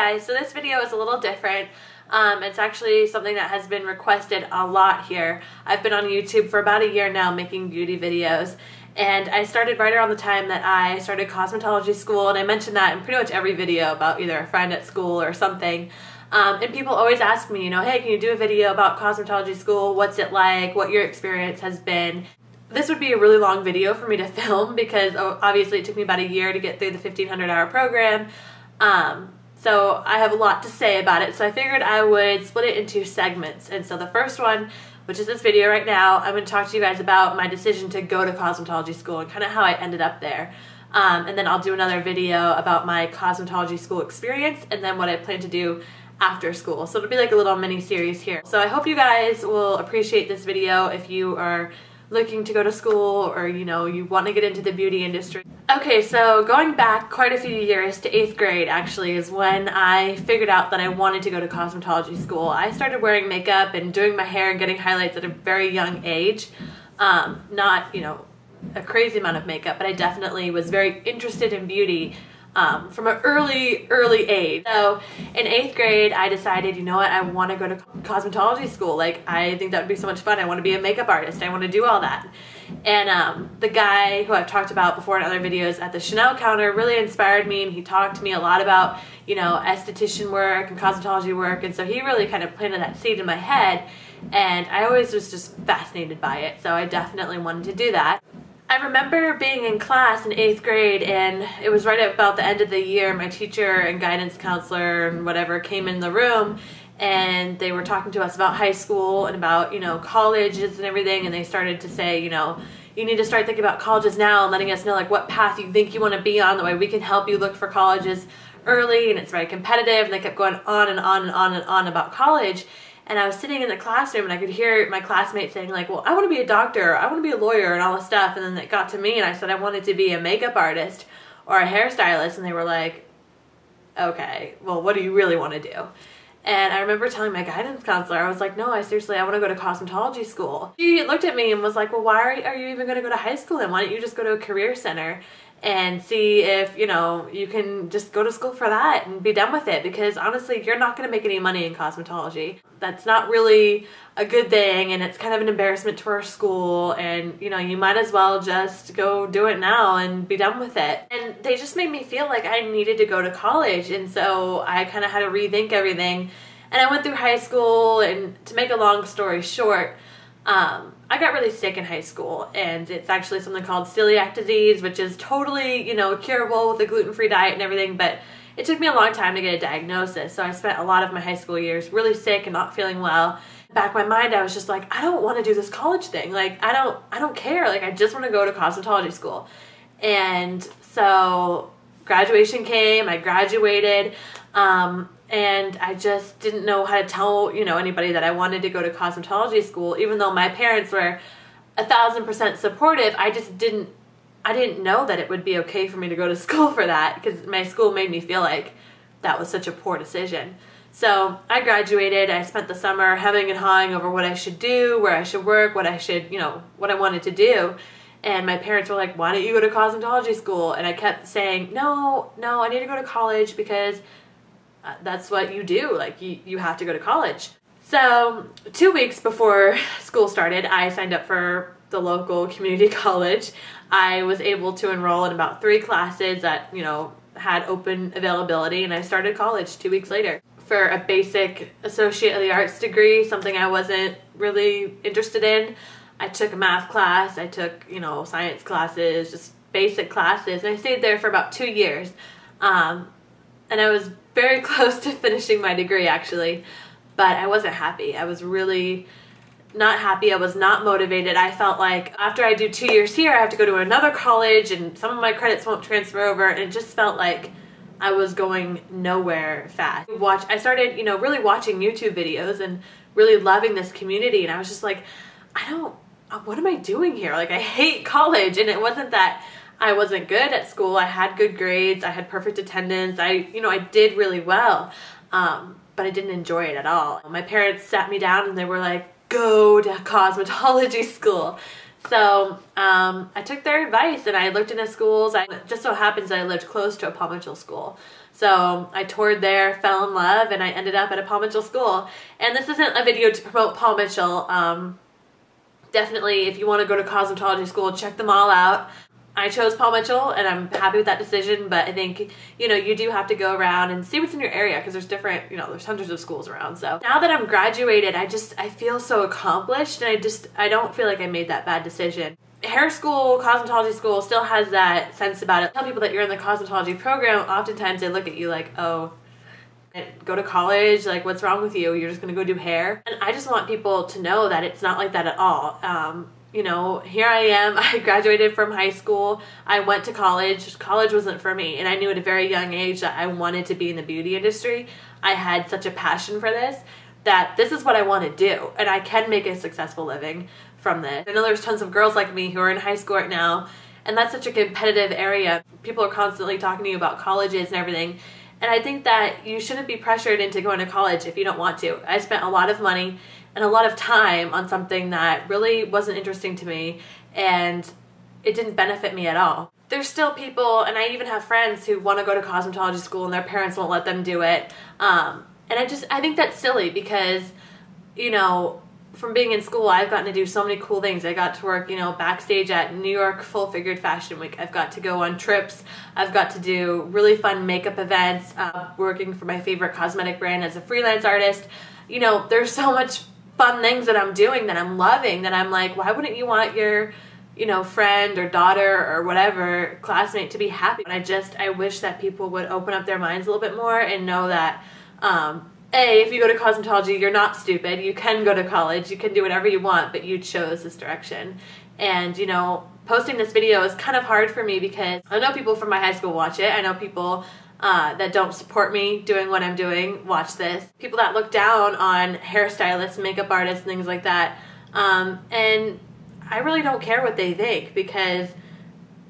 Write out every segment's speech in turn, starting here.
guys, so this video is a little different. It's actually something that has been requested a lot here. I've been on YouTube for about a year now making beauty videos, and I started right around the time that I started cosmetology school, and I mentioned that in pretty much every video about either a friend at school or something. And people always ask me, hey, can you do a video about cosmetology school? What's it like? What your experience has been? This would be a really long video for me to film because obviously it took me about a year to get through the 1,500-hour program. So I have a lot to say about it, so I figured I would split it into segments. And so the first one, which is this video right now, I'm going to talk to you guys about my decision to go to cosmetology school and kind of how I ended up there. And then I'll do another video about my cosmetology school experience and then what I plan to do after school. So it'll be like a little mini series here. So I hope you guys will appreciate this video if you are looking to go to school or you want to get into the beauty industry. Okay, so going back quite a few years to 8th grade actually is when I figured out that I wanted to go to cosmetology school. I started wearing makeup and doing my hair and getting highlights at a very young age. Not a crazy amount of makeup, but I definitely was very interested in beauty from an early age. So in 8th grade, I decided, you know what, I want to go to cosmetology school. Like, I think that would be so much fun. I want to be a makeup artist. I want to do all that. And the guy who I've talked about before in other videos at the Chanel counter really inspired me, and he talked to me a lot about, esthetician work and cosmetology work. And so he really kind of planted that seed in my head, and I always was just fascinated by it. So I definitely wanted to do that. I remember being in class in 8th grade, and it was right about the end of the year. My teacher and guidance counselor and whatever came in the room, and they were talking to us about high school and about, colleges and everything, and they started to say, you need to start thinking about colleges now and letting us know like what path you think you want to be on, the way we can help you look for colleges early, and it's very competitive, and they kept going on and on and on and on about college. And I was sitting in the classroom and I could hear my classmates saying like, well, I want to be a doctor, I want to be a lawyer and all this stuff. And then it got to me and I said I wanted to be a makeup artist or a hairstylist. And they were like, okay, well, what do you really want to do? And I remember telling my guidance counselor, I was like, no, I want to go to cosmetology school. She looked at me and was like, well, why are you even going to go to high school then? Why don't you just go to a career center and see if, you can just go to school for that and be done with it? Because honestly, you're not going to make any money in cosmetology. That's not really a good thing, and it's kind of an embarrassment to our school, and you might as well just go do it now and be done with it. And they just made me feel like I needed to go to college, and so I kind of had to rethink everything. And I went through high school, and to make a long story short, I got really sick in high school, and it's actually something called celiac disease, which is totally, curable with a gluten-free diet and everything, but it took me a long time to get a diagnosis. So I spent a lot of my high school years really sick and not feeling well. Back in my mind, I was just like, I don't want to do this college thing. Like, I don't care. Like, I just want to go to cosmetology school. And so graduation came, I graduated, and I just didn't know how to tell, anybody that I wanted to go to cosmetology school. Even though my parents were 1,000% supportive, I didn't know that it would be okay for me to go to school for that, because my school made me feel like that was such a poor decision. So I graduated. I spent the summer hemming and hawing over what I should do, where I should work, what I wanted to do. And my parents were like, why don't you go to cosmetology school? And I kept saying, no, I need to go to college because that's what you do. Like, you have to go to college. So 2 weeks before school started, I signed up for the local community college. I was able to enroll in about 3 classes that, had open availability, and I started college 2 weeks later for a basic Associate of the Arts degree, something I wasn't really interested in. I took a math class, I took, science classes, just basic classes, and I stayed there for about 2 years. And I was very close to finishing my degree, actually, but I wasn't happy. I was really not happy. I was not motivated. I felt like after I do 2 years here, I have to go to another college, and some of my credits won't transfer over, and it just felt like I was going nowhere fast. I started, really watching YouTube videos and really loving this community, and I was just like, what am I doing here? Like, I hate college. And it wasn't that I wasn't good at school. I had good grades. I had perfect attendance. I did really well, but I didn't enjoy it at all. My parents sat me down and they were like, go to cosmetology school. So I took their advice and I looked into schools. It just so happens that I lived close to a Palm school. So I toured there, fell in love, and I ended up at a Paul Mitchell school. And this isn't a video to promote Paul Mitchell. Definitely, if you want to go to cosmetology school, check them all out. I chose Paul Mitchell, and I'm happy with that decision, but I think, you know, you do have to go around and see what's in your area, because there's different, you know, there's hundreds of schools around. So now that I'm graduated, I feel so accomplished, and I don't feel like I made that bad decision. Hair school, cosmetology school still has that sense about it. Tell people that you're in the cosmetology program, oftentimes they look at you like, oh, go to college, like what's wrong with you? You're just gonna go do hair? And I just want people to know that it's not like that at all. You know, here I am, I graduated from high school, I went to college. College wasn't for me, and I knew at a very young age that I wanted to be in the beauty industry. I had such a passion for this, that this is what I want to do, and I can make a successful living from this. I know there's tons of girls like me who are in high school right now, and that's such a competitive area. People are constantly talking to you about colleges and everything, and I think that you shouldn't be pressured into going to college if you don't want to. I spent a lot of money and a lot of time on something that really wasn't interesting to me, and it didn't benefit me at all. There's still people, and I even have friends who want to go to cosmetology school and their parents won't let them do it. And I think that's silly, because, you know, from being in school, I've gotten to do so many cool things. I got to work, you know, backstage at New York Full Figured Fashion Week. I've got to go on trips. I've got to do really fun makeup events, working for my favorite cosmetic brand as a freelance artist. You know, there's so much fun things that I'm doing that I'm loving, that I'm like, why wouldn't you want your, you know, friend or daughter or whatever, classmate to be happy? And I wish that people would open up their minds a little bit more and know that, if you go to cosmetology, you're not stupid. You can go to college, you can do whatever you want, but you chose this direction. And, you know, posting this video is kind of hard for me, because I know people from my high school watch it. I know people that don't support me doing what I'm doing watch this. People that look down on hairstylists, makeup artists, things like that. And I really don't care what they think, because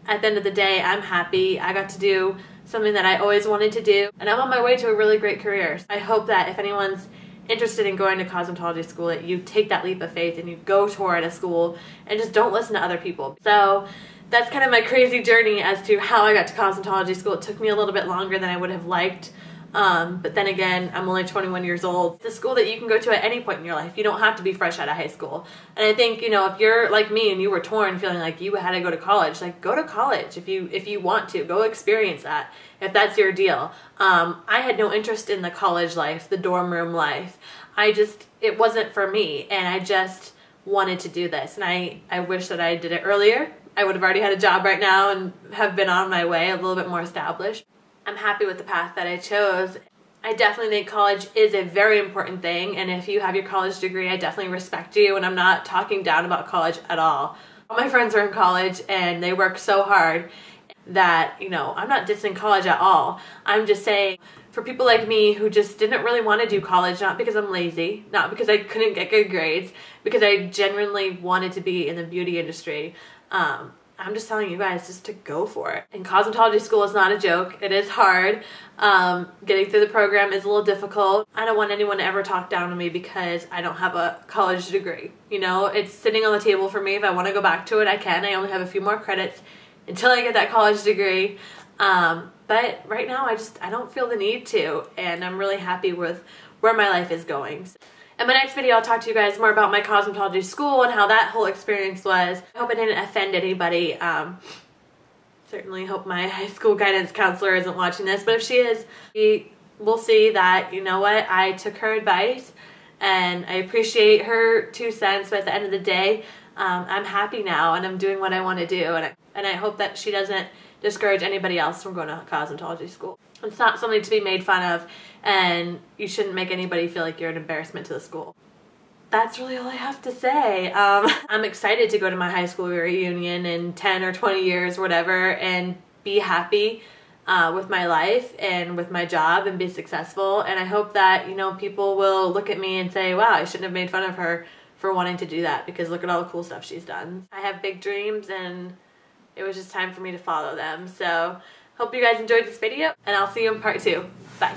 at the end of the day, I'm happy. I got to do something that I always wanted to do, and I'm on my way to a really great career. I hope that if anyone's interested in going to cosmetology school, that you take that leap of faith and you go toward a school and just don't listen to other people. So that's kind of my crazy journey as to how I got to cosmetology school. It took me a little bit longer than I would have liked. But then again, I'm only 21 years old. It's a school that you can go to at any point in your life. You don't have to be fresh out of high school. And I think, you know, if you're like me and you were torn, feeling like you had to go to college, like, go to college if you want to. Go experience that, if that's your deal. I had no interest in the college life, the dorm room life. It wasn't for me, and I just wanted to do this. And I wish that I did it earlier. I would have already had a job right now and have been on my way, a little bit more established. I'm happy with the path that I chose. I definitely think college is a very important thing, and if you have your college degree, I definitely respect you, and I'm not talking down about college at all. All my friends are in college, and they work so hard that, you know, I'm not dissing college at all. I'm just saying, for people like me who just didn't really want to do college, not because I'm lazy, not because I couldn't get good grades, because I genuinely wanted to be in the beauty industry, I'm just telling you guys just to go for it. And cosmetology school is not a joke. It is hard. Getting through the program is a little difficult. I don't want anyone to ever talk down on me because I don't have a college degree. You know, it's sitting on the table for me. If I want to go back to it, I can. I only have a few more credits until I get that college degree. But right now, I don't feel the need to, and I'm really happy with where my life is going. In my next video, I'll talk to you guys more about my cosmetology school and how that whole experience was. I hope I didn't offend anybody. Certainly hope my high school guidance counselor isn't watching this, but if she is, we'll see that, you know what, I took her advice and I appreciate her 2 cents, but at the end of the day, I'm happy now and I'm doing what I want to do, and I hope that she doesn't discourage anybody else from going to cosmetology school. It's not something to be made fun of, and you shouldn't make anybody feel like you're an embarrassment to the school. That's really all I have to say. I'm excited to go to my high school reunion in 10 or 20 years, whatever, and be happy with my life and with my job and be successful. And I hope that, you know, people will look at me and say, wow, I shouldn't have made fun of her for wanting to do that, because look at all the cool stuff she's done. I have big dreams, and it was just time for me to follow them. So hope you guys enjoyed this video, and I'll see you in part 2. Bye.